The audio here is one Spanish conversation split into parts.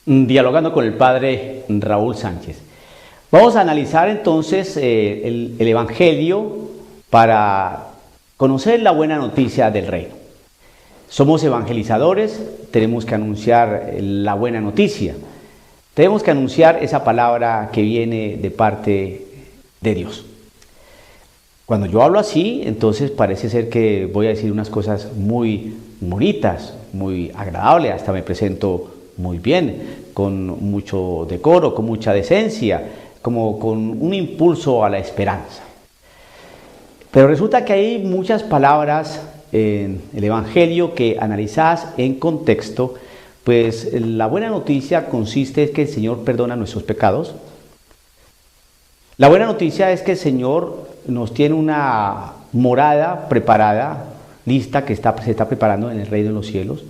Dialogando con el padre Raúl Sánchez. Vamos a analizar entonces el Evangelio para conocer la buena noticia del reino. Somos evangelizadores, tenemos que anunciar la buena noticia. Tenemos que anunciar esa palabra que viene de parte de Dios. Cuando yo hablo así, entonces parece ser que voy a decir unas cosas muy bonitas, muy agradables, hasta me presento muy bien, con mucho decoro, con mucha decencia, como con un impulso a la esperanza. Pero resulta que hay muchas palabras en el Evangelio que analizadas en contexto, pues la buena noticia consiste en que el Señor perdona nuestros pecados. La buena noticia es que el Señor nos tiene una morada preparada, lista, que se está preparando en el reino de los cielos.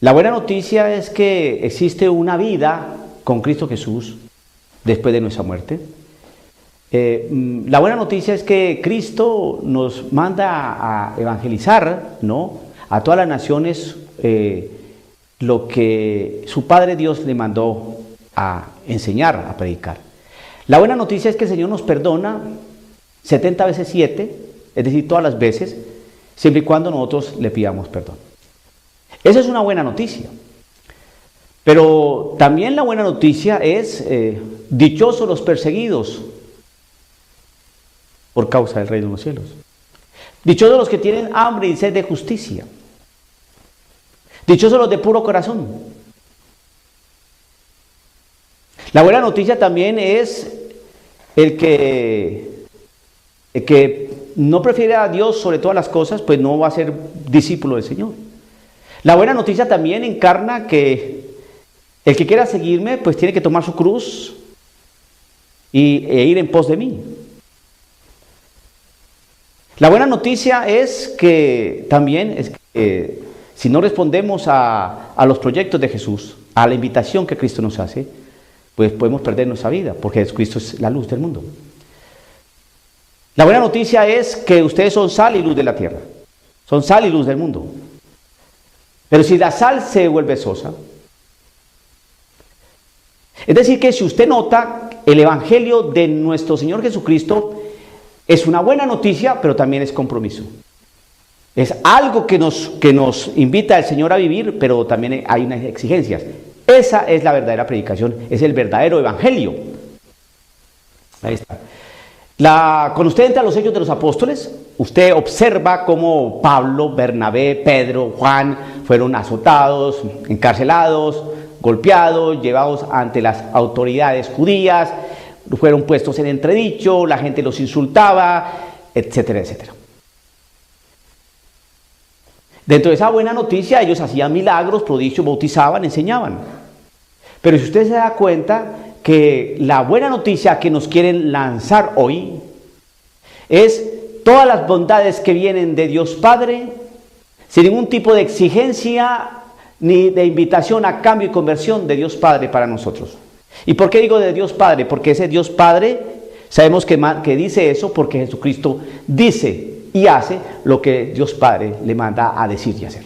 La buena noticia es que existe una vida con Cristo Jesús después de nuestra muerte. La buena noticia es que Cristo nos manda a evangelizar, ¿no?, a todas las naciones lo que su Padre Dios le mandó a enseñar, a predicar. La buena noticia es que el Señor nos perdona 70 veces 7, es decir, todas las veces, siempre y cuando nosotros le pidamos perdón. Esa es una buena noticia. Pero también la buena noticia es dichosos los perseguidos por causa del reino de los cielos. Dichosos los que tienen hambre y sed de justicia. Dichosos los de puro corazón. La buena noticia también es el que no prefiere a Dios sobre todas las cosas, pues no va a ser discípulo del Señor. La buena noticia también encarna que el que quiera seguirme, pues tiene que tomar su cruz e ir en pos de mí. La buena noticia es que también si no respondemos a los proyectos de Jesús, a la invitación que Cristo nos hace, pues podemos perder nuestra vida, porque Cristo es la luz del mundo. La buena noticia es que ustedes son sal y luz de la tierra, son sal y luz del mundo. Pero si la sal se vuelve sosa, es decir, que si usted nota, el Evangelio de nuestro Señor Jesucristo es una buena noticia, pero también es compromiso. Es algo que nos invita el Señor a vivir, pero también hay unas exigencias. Esa es la verdadera predicación, es el verdadero Evangelio. Ahí está. Cuando usted entra a los Hechos de los Apóstoles, usted observa cómo Pablo, Bernabé, Pedro, Juan fueron azotados, encarcelados, golpeados, llevados ante las autoridades judías, fueron puestos en entredicho, la gente los insultaba, etcétera, etcétera. Dentro de esa buena noticia, ellos hacían milagros, prodigios, bautizaban, enseñaban. Pero si usted se da cuenta que la buena noticia que nos quieren lanzar hoy es todas las bondades que vienen de Dios Padre, sin ningún tipo de exigencia ni de invitación a cambio y conversión de Dios Padre para nosotros. ¿Y por qué digo de Dios Padre? Porque ese Dios Padre, sabemos que dice eso porque Jesucristo dice y hace lo que Dios Padre le manda a decir y hacer.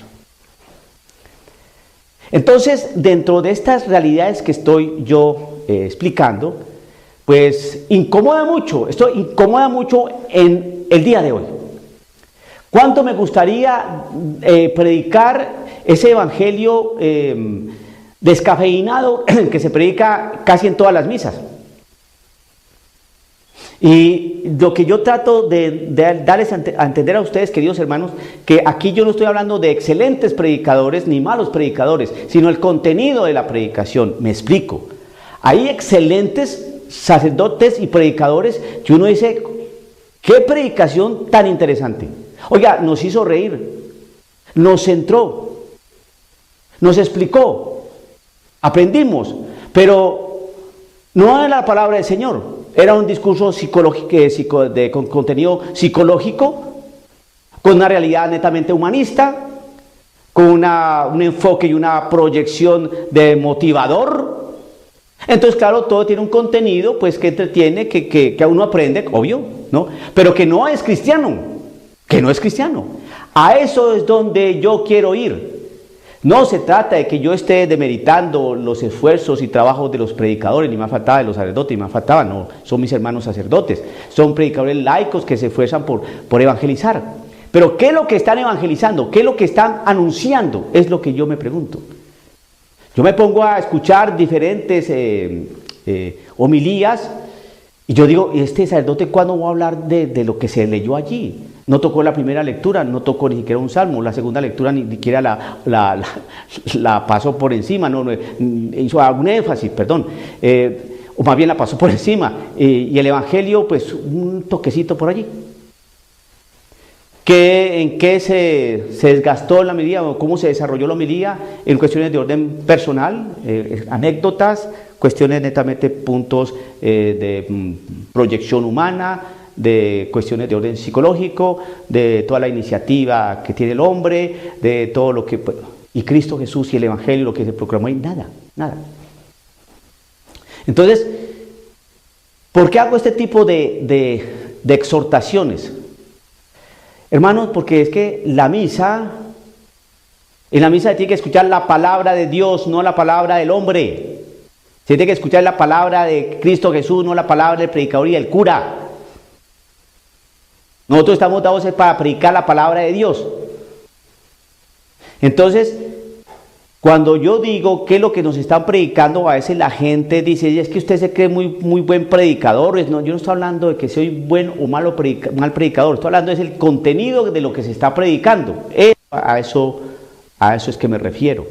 Entonces, dentro de estas realidades que estoy yo explicando, pues incomoda mucho en el día de hoy. ¿Cuánto me gustaría predicar ese evangelio descafeinado que se predica casi en todas las misas? Y lo que yo trato de darles a entender a ustedes, queridos hermanos, que aquí yo no estoy hablando de excelentes predicadores ni malos predicadores, sino el contenido de la predicación. Me explico. Hay excelentes sacerdotes y predicadores que uno dice, qué predicación tan interesante. Oiga, nos hizo reír, nos centró, nos explicó, aprendimos, pero no era la palabra del Señor. Era un discurso psicológico, con contenido psicológico, con una realidad netamente humanista, con un enfoque y una proyección de motivador. Entonces, claro, todo tiene un contenido pues que entretiene, que a uno aprende, obvio, ¿no? Pero que no es cristiano, A eso es donde yo quiero ir. No se trata de que yo esté demeritando los esfuerzos y trabajos de los predicadores, ni más faltaba de los sacerdotes, ni más faltaba, no, son mis hermanos sacerdotes, son predicadores laicos que se esfuerzan por evangelizar. Pero ¿qué es lo que están evangelizando? ¿Qué es lo que están anunciando? Es lo que yo me pregunto. Yo me pongo a escuchar diferentes homilías y yo digo, ¿y este sacerdote cuándo va a hablar de lo que se leyó allí? No tocó la primera lectura, no tocó ni siquiera un salmo, la segunda lectura ni siquiera la pasó por encima, no, hizo algún énfasis, perdón, o más bien la pasó por encima, y el evangelio pues un toquecito por allí. ¿En qué se desgastó la homilía o cómo se desarrolló la homilía? En cuestiones de orden personal, anécdotas, cuestiones netamente puntos de proyección humana, de cuestiones de orden psicológico, de toda la iniciativa que tiene el hombre, de todo lo que... Y Cristo Jesús y el Evangelio, lo que se proclamó ahí, nada. Entonces, ¿por qué hago este tipo de exhortaciones? Hermanos, porque es que en la misa se tiene que escuchar la palabra de Dios, no la palabra del hombre. Se tiene que escuchar la palabra de Cristo Jesús, no la palabra del predicador y del cura. Nosotros estamos dados para predicar la palabra de Dios. Entonces, cuando yo digo qué es lo que nos están predicando, a veces la gente dice, es que usted se cree muy buen predicador. No, yo no estoy hablando de que soy buen o mal predicador, estoy hablando del contenido de lo que se está predicando. A eso es que me refiero.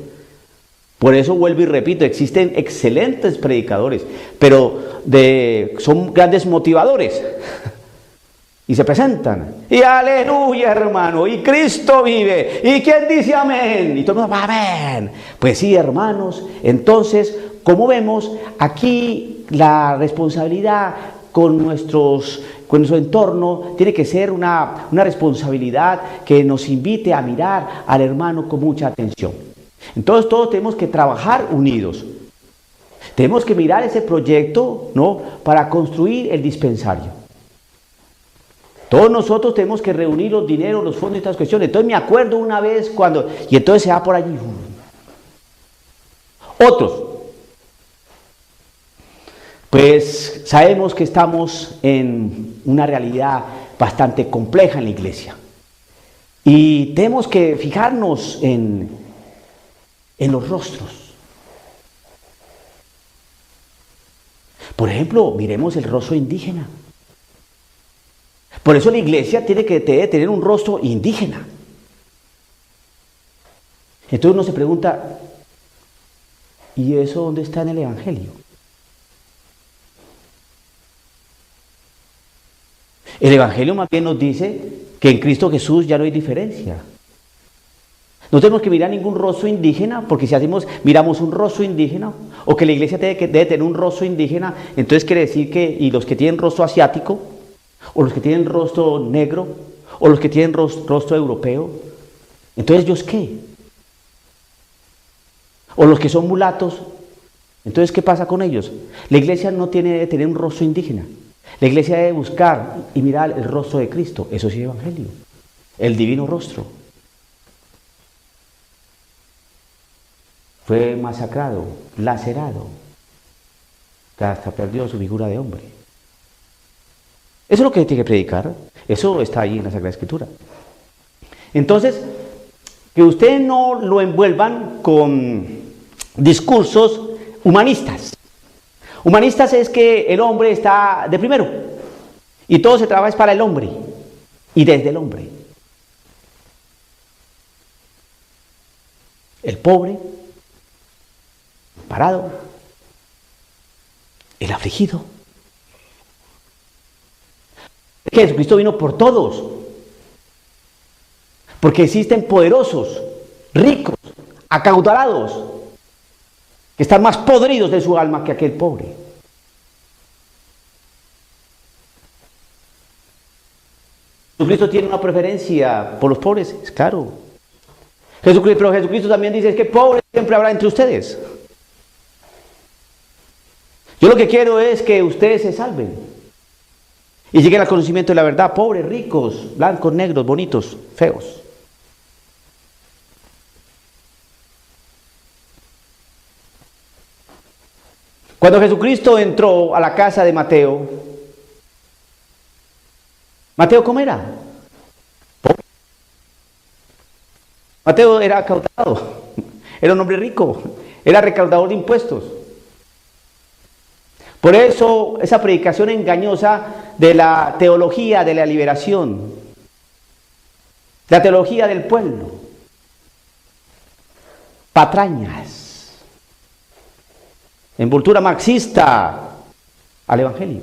Por eso vuelvo y repito, existen excelentes predicadores, pero son grandes motivadores. Y se presentan, y aleluya hermano, y Cristo vive, y ¿quién dice amén? Y todo el mundo va amén. Pues sí, hermanos, entonces, como vemos, aquí la responsabilidad con nuestro entorno tiene que ser una responsabilidad que nos invite a mirar al hermano con mucha atención. Entonces todos tenemos que trabajar unidos. Tenemos que mirar ese proyecto, ¿no?, para construir el dispensario. Todos nosotros tenemos que reunir los dineros, los fondos y estas cuestiones. Entonces me acuerdo una vez y entonces se va por allí. Otros, pues sabemos que estamos en una realidad bastante compleja en la iglesia. Y tenemos que fijarnos en los rostros. Por ejemplo, miremos el rostro indígena. Por eso la iglesia debe tener un rostro indígena. Entonces uno se pregunta, ¿y eso dónde está en el Evangelio? El Evangelio más bien nos dice que en Cristo Jesús ya no hay diferencia. No tenemos que mirar ningún rostro indígena, porque si miramos un rostro indígena, o que la iglesia debe tener un rostro indígena, entonces quiere decir y los que tienen rostro asiático, o los que tienen rostro negro, o los que tienen rostro europeo, entonces ¿ellos qué? O los que son mulatos, entonces ¿qué pasa con ellos? La iglesia no debe tener un rostro indígena. La iglesia debe buscar y mirar el rostro de Cristo. Eso sí es Evangelio, el divino rostro. Fue masacrado, lacerado, que hasta perdió su figura de hombre. Eso es lo que tiene que predicar. Eso está ahí en la Sagrada Escritura. Entonces, que ustedes no lo envuelvan con discursos humanistas. Humanistas es que el hombre está de primero y todo se trabaja para el hombre y desde el hombre. El pobre, parado, el afligido. Que Jesucristo vino por todos, porque existen poderosos, ricos, acaudalados, que están más podridos de su alma que aquel pobre. Jesucristo tiene una preferencia por los pobres, es claro. Pero Jesucristo también dice, es que pobres siempre habrá entre ustedes. Yo lo que quiero es que ustedes se salven y lleguen al conocimiento de la verdad, pobres, ricos, blancos, negros, bonitos, feos. Cuando Jesucristo entró a la casa de Mateo, ¿Mateo cómo era? Pobre. Mateo era acaudalado, era un hombre rico, era recaudador de impuestos. Por eso esa predicación engañosa de la teología de la liberación, la teología del pueblo, patrañas, envoltura marxista al Evangelio.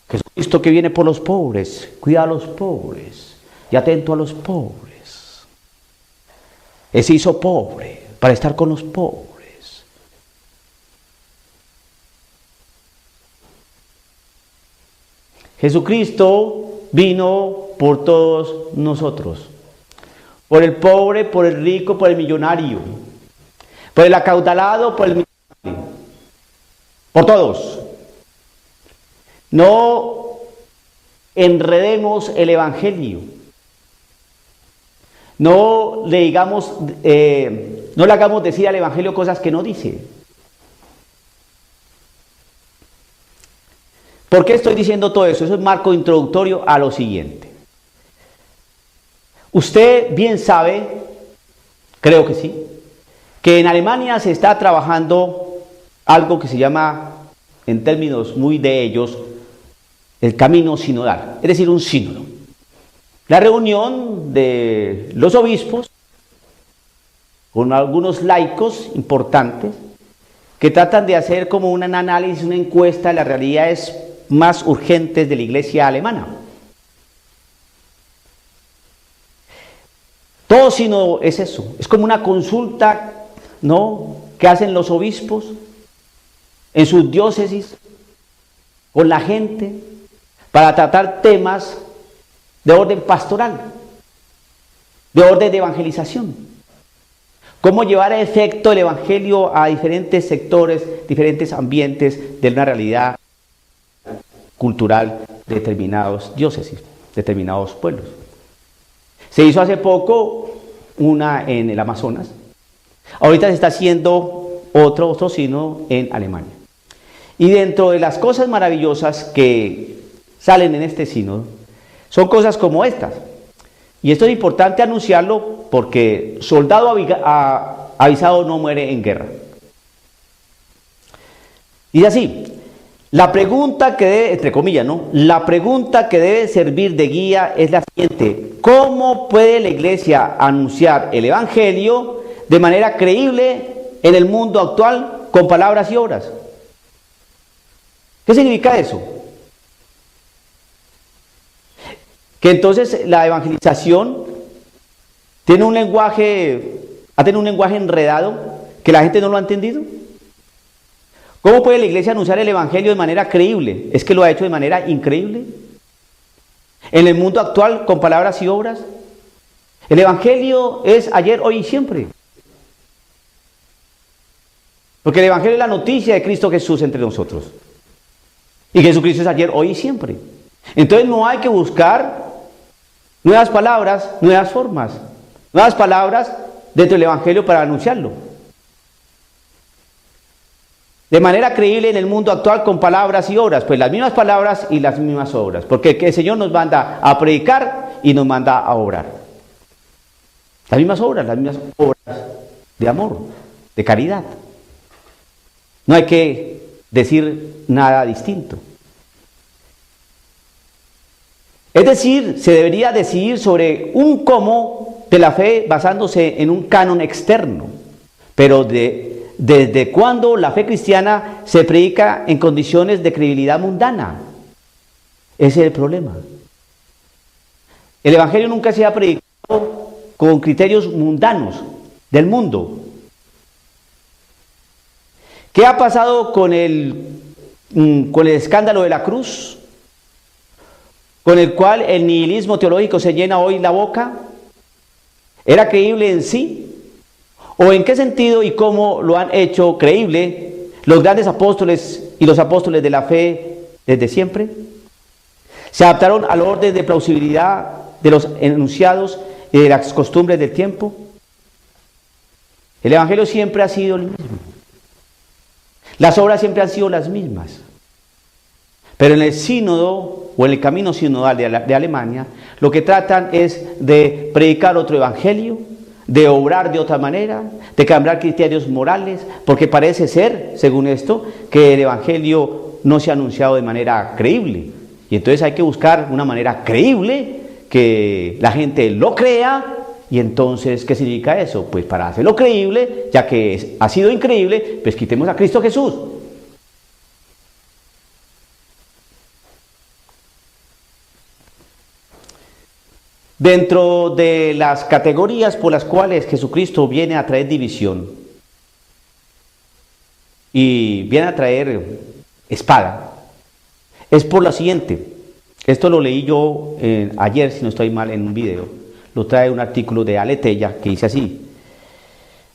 Jesucristo que viene por los pobres, cuida a los pobres y atento a los pobres. Él se hizo pobre para estar con los pobres. Jesucristo vino por todos nosotros, por el pobre, por el rico, por el millonario, por el acaudalado, por el millonario, por todos. No enredemos el Evangelio, no le digamos, no le hagamos decir al Evangelio cosas que no dice. ¿Por qué estoy diciendo todo eso? Eso es marco introductorio a lo siguiente. Usted bien sabe, creo que sí, que en Alemania se está trabajando algo que se llama, en términos muy de ellos, el camino sinodal, es decir, un sínodo. La reunión de los obispos con algunos laicos importantes que tratan de hacer como un análisis, una encuesta de las realidades más urgentes de la iglesia alemana. Todo sínodo es eso, es como una consulta, ¿no?, que hacen los obispos en sus diócesis con la gente para tratar temas de orden pastoral, de orden de evangelización. Cómo llevar a efecto el evangelio a diferentes sectores, diferentes ambientes de una realidad cultural de determinados diócesis, determinados pueblos. Se hizo hace poco una en el Amazonas. Ahorita se está haciendo otro sínodo en Alemania. Y dentro de las cosas maravillosas que salen en este sínodo, son cosas como estas. Y esto es importante anunciarlo porque soldado avisado no muere en guerra. Y así, la pregunta que debe, entre comillas, ¿no?, la pregunta que debe servir de guía es la siguiente: ¿cómo puede la iglesia anunciar el evangelio de manera creíble en el mundo actual con palabras y obras? ¿Qué significa eso? Que entonces la evangelización tiene un lenguaje, ha tenido un lenguaje enredado, que la gente no lo ha entendido. ¿Cómo puede la iglesia anunciar el evangelio de manera creíble? ¿Es que lo ha hecho de manera increíble? En el mundo actual, con palabras y obras. El evangelio es ayer, hoy y siempre. Porque el evangelio es la noticia de Cristo Jesús entre nosotros. Y Jesucristo es ayer, hoy y siempre. Entonces no hay que buscar nuevas palabras, nuevas formas, nuevas palabras dentro del evangelio para anunciarlo. De manera creíble en el mundo actual con palabras y obras, pues las mismas palabras y las mismas obras, porque el Señor nos manda a predicar y nos manda a orar. Las mismas obras de amor, de caridad. No hay que decir nada distinto. Es decir, se debería decidir sobre un cómo de la fe basándose en un canon externo, pero ¿desde cuándo la fe cristiana se predica en condiciones de credibilidad mundana? Ese es el problema. El evangelio nunca se ha predicado con criterios mundanos del mundo. ¿Qué ha pasado con el escándalo de la cruz, con el cual el nihilismo teológico se llena hoy la boca? ¿Era creíble en sí? ¿O en qué sentido y cómo lo han hecho creíble los grandes apóstoles y los apóstoles de la fe desde siempre? ¿Se adaptaron al orden de plausibilidad de los enunciados y de las costumbres del tiempo? El evangelio siempre ha sido el mismo. Las obras siempre han sido las mismas. Pero en el sínodo o en el camino sinodal de Alemania, lo que tratan es de predicar otro evangelio, de obrar de otra manera, de cambiar criterios morales, porque parece ser, según esto, que el evangelio no se ha anunciado de manera creíble. Y entonces hay que buscar una manera creíble, que la gente lo crea. Y entonces, ¿qué significa eso? Pues para hacerlo creíble, ya que ha sido increíble, pues quitemos a Cristo Jesús. Dentro de las categorías por las cuales Jesucristo viene a traer división y viene a traer espada, es por lo siguiente. Esto lo leí yo ayer, si no estoy mal, en un video. Lo trae un artículo de Aleteya que dice así: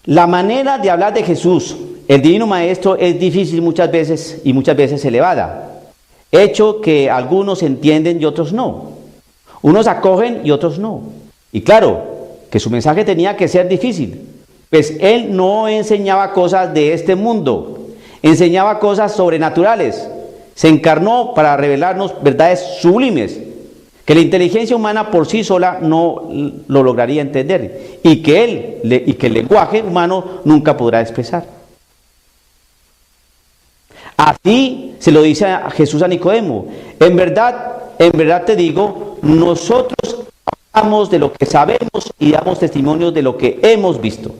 la manera de hablar de Jesús, el divino maestro, es difícil muchas veces y muchas veces elevada, hecho que algunos entienden y otros no. Unos acogen y otros no. Y claro, que su mensaje tenía que ser difícil, pues él no enseñaba cosas de este mundo, enseñaba cosas sobrenaturales. Se encarnó para revelarnos verdades sublimes que la inteligencia humana por sí sola no lo lograría entender y que el lenguaje humano nunca podrá expresar. Así se lo dice a Jesús a Nicodemo: en verdad te digo, nosotros hablamos de lo que sabemos y damos testimonio de lo que hemos visto.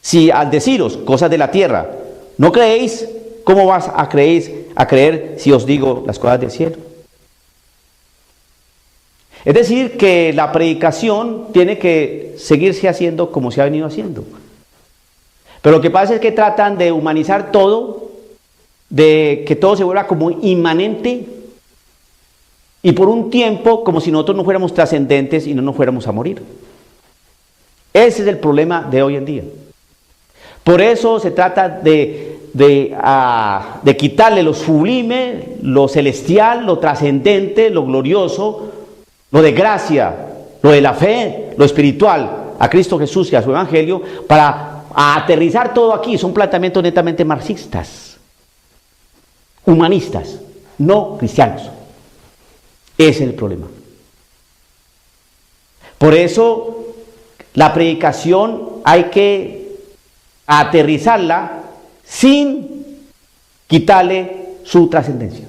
Si al deciros cosas de la tierra no creéis, ¿cómo vas a creer si os digo las cosas del cielo? Es decir, que la predicación tiene que seguirse haciendo como se ha venido haciendo. Pero lo que pasa es que tratan de humanizar todo, de que todo se vuelva como inmanente, y por un tiempo como si nosotros no fuéramos trascendentes y no nos fuéramos a morir. Ese es el problema de hoy en día. Por eso se trata de quitarle lo sublime, lo celestial, lo trascendente, lo glorioso, lo de gracia, lo de la fe, lo espiritual, a Cristo Jesús y a su evangelio, para aterrizar todo aquí. Son planteamientos netamente marxistas, humanistas, no cristianos. Ese es el problema. Por eso la predicación hay que aterrizarla sin quitarle su trascendencia.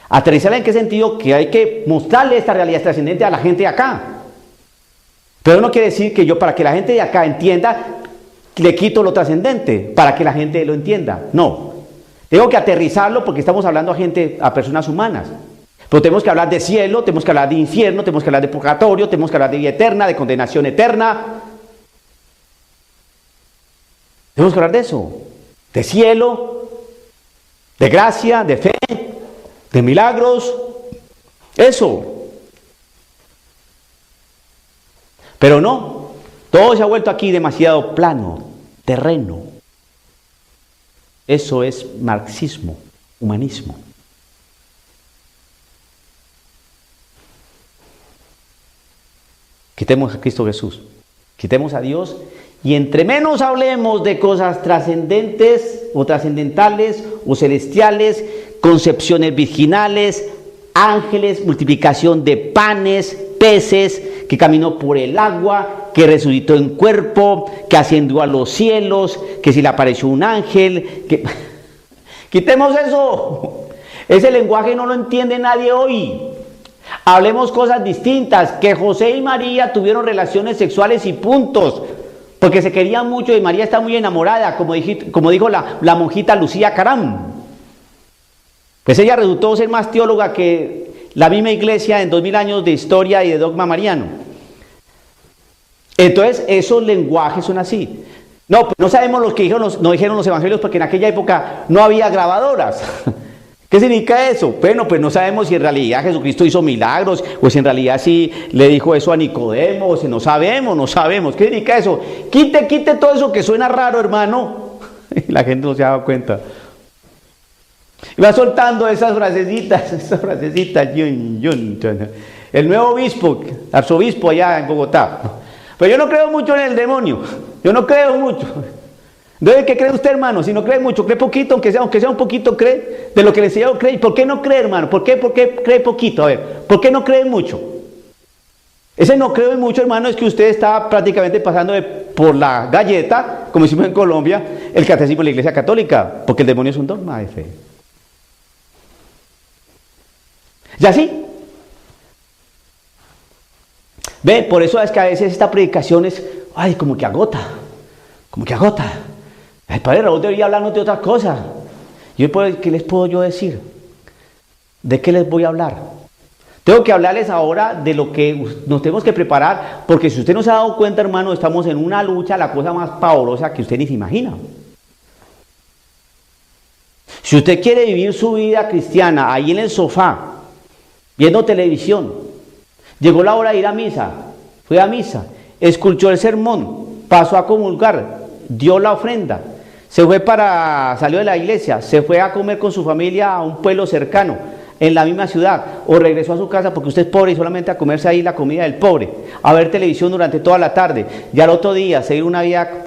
¿Aterrizarla en qué sentido? Que hay que mostrarle esta realidad trascendente a la gente de acá. Pero no quiere decir que yo, para que la gente de acá entienda, le quito lo trascendente, para que la gente lo entienda. No. Tengo que aterrizarlo porque estamos hablando a personas humanas. Pero tenemos que hablar de cielo, tenemos que hablar de infierno, tenemos que hablar de purgatorio, tenemos que hablar de vida eterna, de condenación eterna. Tenemos que hablar de eso, de cielo, de gracia, de fe, de milagros, eso. Pero no, todo se ha vuelto aquí demasiado plano, terreno. Eso es marxismo, humanismo. Quitemos a Cristo Jesús, quitemos a Dios, y entre menos hablemos de cosas trascendentes o trascendentales o celestiales, concepciones virginales, ángeles, multiplicación de panes, peces, que caminó por el agua, que resucitó en cuerpo, que ascendió a los cielos, que si le apareció un ángel, que... Quitemos eso. Ese lenguaje no lo entiende nadie hoy. Hablemos cosas distintas, que José y María tuvieron relaciones sexuales y puntos, porque se querían mucho y María está muy enamorada, como dijo la monjita Lucía Caram. Pues ella resultó ser más teóloga que la misma iglesia en 2000 años de historia y de dogma mariano. Entonces esos lenguajes son así. No, pues no sabemos lo que dijeron los evangelios, porque en aquella época no había grabadoras. ¿Qué significa eso? Bueno, pues no sabemos si en realidad Jesucristo hizo milagros, o si en realidad sí le dijo eso a Nicodemo, o si no sabemos. ¿Qué significa eso? Quite todo eso que suena raro, hermano. Y la gente no se ha dado cuenta. Y va soltando esas frasecitas. El nuevo obispo, arzobispo allá en Bogotá. Pero yo no creo mucho en el demonio. Yo no creo mucho. Entonces, ¿qué cree usted, hermano? Si no cree mucho, cree poquito, aunque sea un poquito, cree de lo que le enseñaron, cree. ¿Y por qué no cree, hermano? ¿Por qué cree poquito? A ver, ¿por qué no cree mucho? Ese no creo en mucho, hermano, es que usted está prácticamente pasando por la galleta, como decimos en Colombia, el catecismo de la Iglesia Católica, porque el demonio es un dogma de fe. ¿Ya sí? Ve, por eso es que a veces esta predicación es, ay, como que agota. El padre Raúl debería hablarnos de otra cosa. ¿Qué les puedo yo decir? ¿De qué les voy a hablar? Tengo que hablarles ahora de lo que nos tenemos que preparar, porque si usted no se ha dado cuenta, hermano, estamos en una lucha, la cosa más pavorosa que usted ni se imagina. Si usted quiere vivir su vida cristiana ahí en el sofá, viendo televisión, llegó la hora de ir a misa, fue a misa, escuchó el sermón, pasó a comulgar, dio la ofrenda, salió de la iglesia, se fue a comer con su familia a un pueblo cercano, en la misma ciudad, o regresó a su casa porque usted es pobre y solamente a comerse ahí la comida del pobre, a ver televisión durante toda la tarde, y al otro día seguir una vida,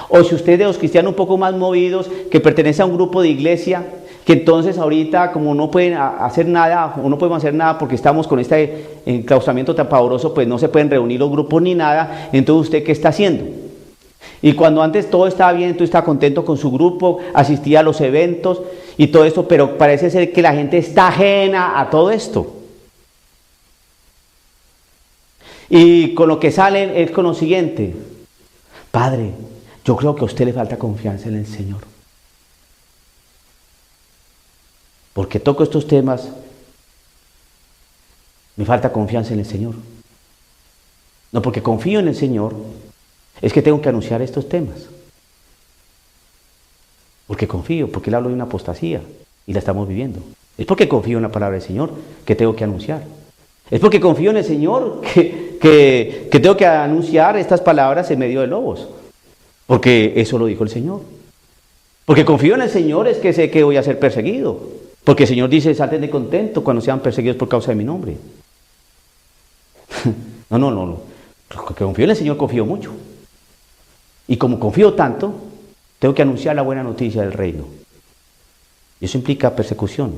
o si usted es de los cristianos un poco más movidos, que pertenece a un grupo de iglesia, que entonces ahorita como no pueden hacer nada, o no podemos hacer nada porque estamos con este enclaustramiento tan pavoroso, pues no se pueden reunir los grupos ni nada, entonces usted ¿qué está haciendo? Y cuando antes todo estaba bien, tú estabas contento con su grupo, asistía a los eventos y todo esto, pero parece ser que la gente está ajena a todo esto. Y con lo que salen es con lo siguiente: Padre, yo creo que a usted le falta confianza en el Señor. Porque toco estos temas, me falta confianza en el Señor. No porque confío en el Señor, es que tengo que anunciar estos temas. Porque confío, porque Él habló de una apostasía y la estamos viviendo. Es porque confío en la palabra del Señor que tengo que anunciar. Es porque confío en el Señor que tengo que anunciar estas palabras en medio de lobos. Porque eso lo dijo el Señor. Porque confío en el Señor es que sé que voy a ser perseguido. Porque el Señor dice, salten de contento cuando sean perseguidos por causa de mi nombre. No. Porque confío en el Señor, confío mucho. Y como confío tanto, tengo que anunciar la buena noticia del reino. Y eso implica persecución.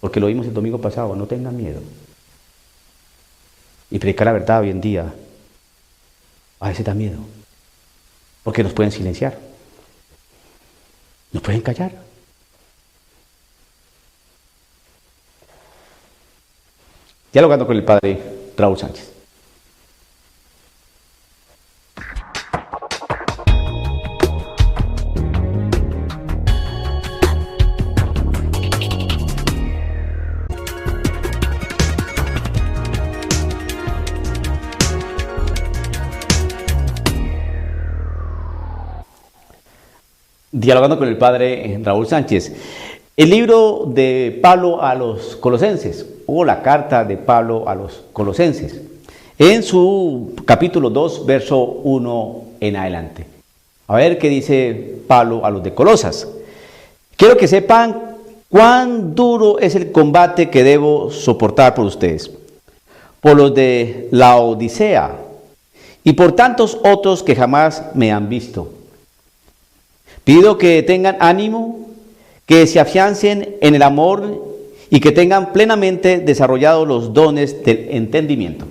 Porque lo vimos el domingo pasado, no tengan miedo. Y predicar la verdad hoy en día, a veces da miedo. Porque nos pueden silenciar. Nos pueden callar. Dialogando con el padre Raúl Sánchez. Dialogando con el padre Raúl Sánchez. El libro de Pablo a los Colosenses, o la carta de Pablo a los Colosenses, en su capítulo 2, verso 1 en adelante. A ver qué dice Pablo a los de Colosas. Quiero que sepan cuán duro es el combate que debo soportar por ustedes, por los de Laodicea y por tantos otros que jamás me han visto. Pido que tengan ánimo, que se afiancen en el amor y que tengan plenamente desarrollados los dones del entendimiento,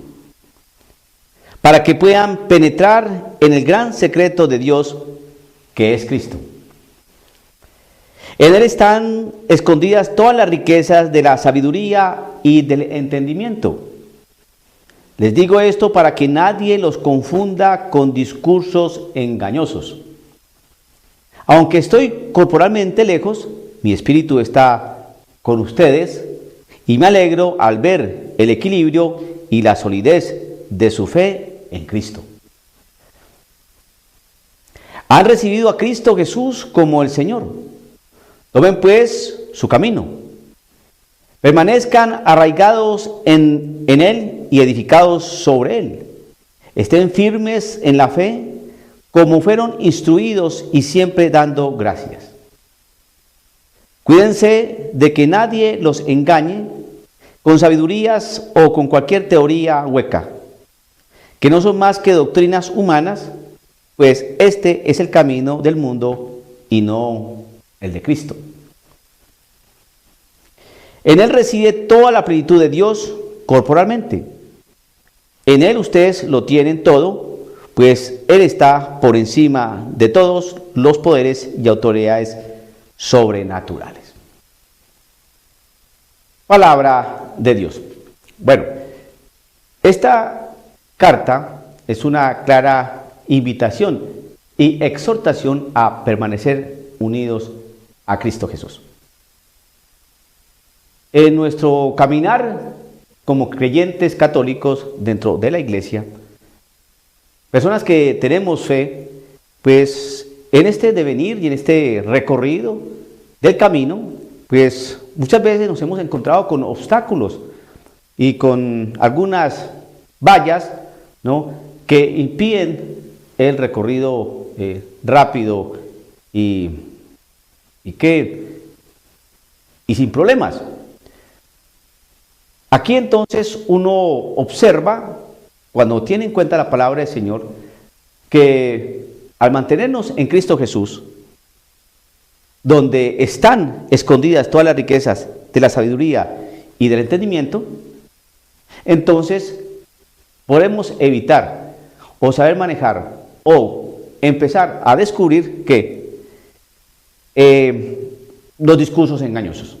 para que puedan penetrar en el gran secreto de Dios que es Cristo. En Él están escondidas todas las riquezas de la sabiduría y del entendimiento. Les digo esto para que nadie los confunda con discursos engañosos. Aunque estoy corporalmente lejos, mi espíritu está con ustedes y me alegro al ver el equilibrio y la solidez de su fe en Cristo. Han recibido a Cristo Jesús como el Señor. Tomen pues su camino. Permanezcan arraigados en Él y edificados sobre Él. Estén firmes en la fe como fueron instruidos y siempre dando gracias. Cuídense de que nadie los engañe con sabidurías o con cualquier teoría hueca, que no son más que doctrinas humanas pues este es el camino del mundo y no el de Cristo. En Él reside toda la plenitud de Dios corporalmente. En Él ustedes lo tienen todo, pues Él está por encima de todos los poderes y autoridades sobrenaturales. Palabra de Dios. Bueno, esta carta es una clara invitación y exhortación a permanecer unidos a Cristo Jesús. En nuestro caminar como creyentes católicos dentro de la iglesia, personas que tenemos fe, pues en este devenir y en este recorrido del camino, pues muchas veces nos hemos encontrado con obstáculos y con algunas vallas, ¿no?, que impiden el recorrido rápido y sin problemas. Aquí entonces uno observa, cuando tiene en cuenta la palabra del Señor, que al mantenernos en Cristo Jesús, donde están escondidas todas las riquezas de la sabiduría y del entendimiento, entonces podemos evitar o saber manejar o empezar a descubrir que los discursos engañosos.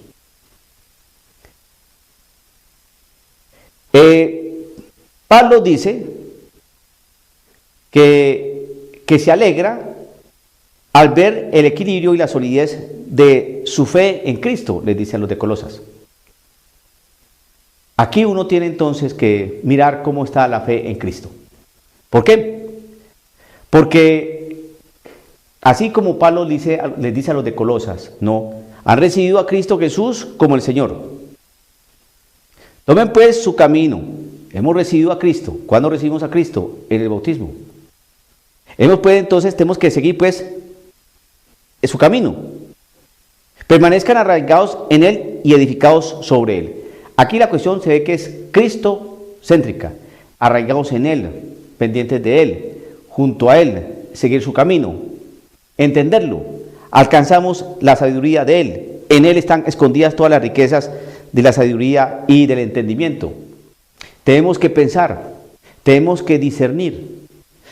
Pablo dice que se alegra al ver el equilibrio y la solidez de su fe en Cristo, les dice a los de Colosas. Aquí uno tiene entonces que mirar cómo está la fe en Cristo. ¿Por qué? Porque así como Pablo les dice a los de Colosas, no, han recibido a Cristo Jesús como el Señor. Tomen pues su camino. Hemos recibido a Cristo. ¿Cuándo recibimos a Cristo? En el bautismo. Entonces tenemos que seguir pues en su camino. Permanezcan arraigados en Él y edificados sobre Él. Aquí la cuestión se ve que es Cristo-céntrica. Arraigados en Él, pendientes de Él, junto a Él, seguir su camino, entenderlo. Alcanzamos la sabiduría de Él. En Él están escondidas todas las riquezas de la sabiduría y del entendimiento. Tenemos que pensar, tenemos que discernir,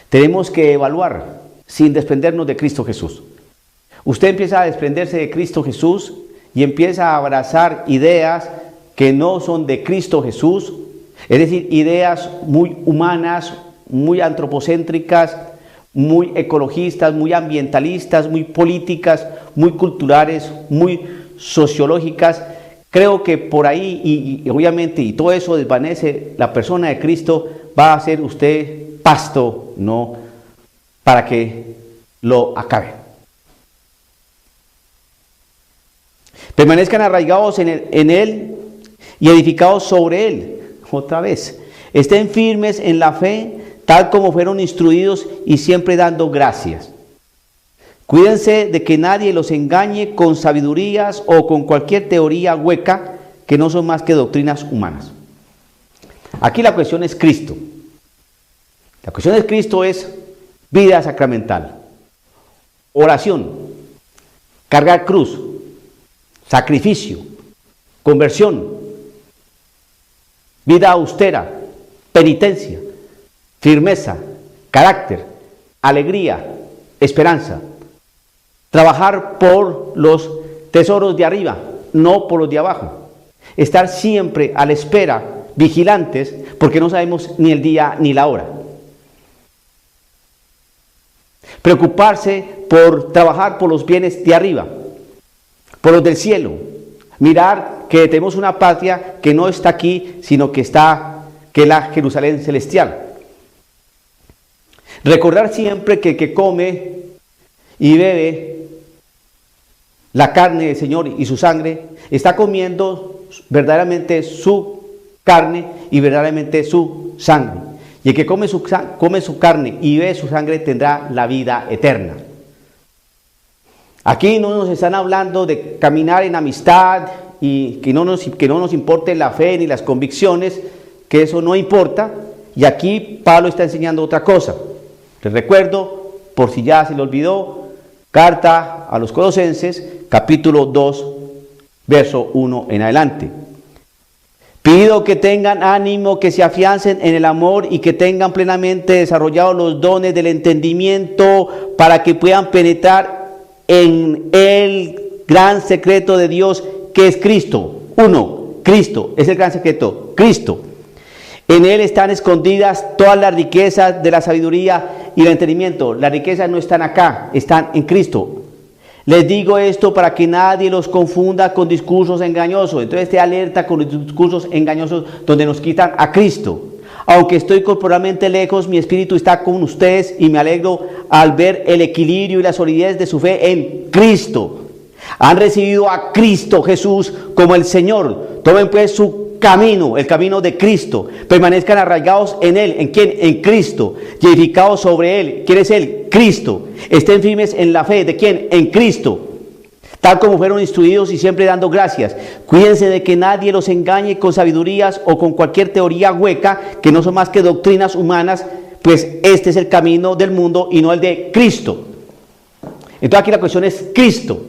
tenemos que evaluar sin desprendernos de Cristo Jesús. Usted empieza a desprenderse de Cristo Jesús y empieza a abrazar ideas que no son de Cristo Jesús, es decir, ideas muy humanas, muy antropocéntricas, muy ecologistas, muy ambientalistas, muy políticas, muy culturales, muy sociológicas. Creo que por ahí, y obviamente, y todo eso desvanece, la persona de Cristo va a ser usted pasto, ¿no?, para que lo acabe. Permanezcan arraigados en Él y edificados sobre Él. Otra vez, estén firmes en la fe, tal como fueron instruidos y siempre dando gracias. Cuídense de que nadie los engañe con sabidurías o con cualquier teoría hueca que no son más que doctrinas humanas. Aquí la cuestión es Cristo. La cuestión de Cristo es vida sacramental, oración, cargar cruz, sacrificio, conversión, vida austera, penitencia, firmeza, carácter, alegría, esperanza. Trabajar por los tesoros de arriba, no por los de abajo. Estar siempre a la espera, vigilantes, porque no sabemos ni el día ni la hora. Preocuparse por trabajar por los bienes de arriba, por los del cielo. Mirar que tenemos una patria que no está aquí, sino que es la Jerusalén celestial. Recordar siempre que el que come y bebe la carne del Señor y su sangre, está comiendo verdaderamente su carne y verdaderamente su sangre. Y el que come su carne y bebe su sangre tendrá la vida eterna. Aquí no nos están hablando de caminar en amistad y que no nos importe la fe ni las convicciones, que eso no importa. Y aquí Pablo está enseñando otra cosa. Les recuerdo por si ya se le olvidó, carta a los Colosenses, capítulo 2, verso 1 en adelante. Pido que tengan ánimo, que se afiancen en el amor y que tengan plenamente desarrollados los dones del entendimiento para que puedan penetrar en el gran secreto de Dios que es Cristo. Cristo es el gran secreto, Cristo. En Él están escondidas todas las riquezas de la sabiduría y el entendimiento. Las riquezas no están acá, están en Cristo. Les digo esto para que nadie los confunda con discursos engañosos. Entonces esté alerta con los discursos engañosos donde nos quitan a Cristo. Aunque estoy corporalmente lejos, mi espíritu está con ustedes y me alegro al ver el equilibrio y la solidez de su fe en Cristo. Han recibido a Cristo Jesús como el Señor. Tomen pues su camino, el camino de Cristo. Permanezcan arraigados en Él. ¿En quién? En Cristo. Y edificados sobre Él. ¿Quién es Él? Cristo. Estén firmes en la fe. ¿De quién? En Cristo. Tal como fueron instruidos y siempre dando gracias. Cuídense de que nadie los engañe con sabidurías o con cualquier teoría hueca que no son más que doctrinas humanas, pues este es el camino del mundo y no el de Cristo. Entonces aquí la cuestión es Cristo.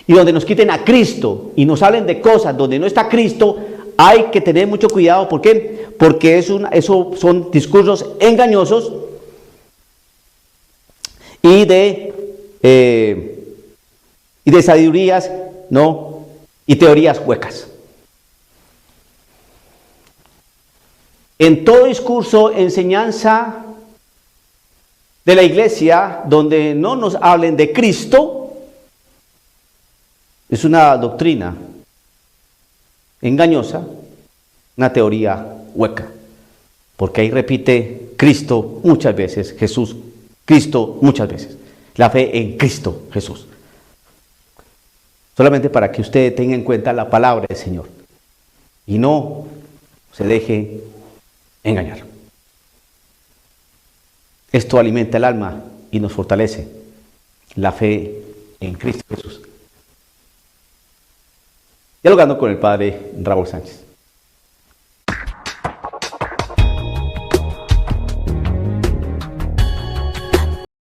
Y donde nos quiten a Cristo y nos hablen de cosas donde no está Cristo, hay que tener mucho cuidado. ¿Por qué? Porque eso son discursos engañosos y de sabidurías, ¿no? Y teorías huecas. En todo discurso, enseñanza de la iglesia donde no nos hablen de Cristo, es una doctrina engañosa, una teoría hueca, porque ahí repite Cristo muchas veces, Jesús, Cristo muchas veces, la fe en Cristo Jesús. Solamente para que usted tenga en cuenta la palabra del Señor y no se deje engañar. Esto alimenta el alma y nos fortalece la fe en Cristo Jesús. Dialogando con el padre Raúl Sánchez.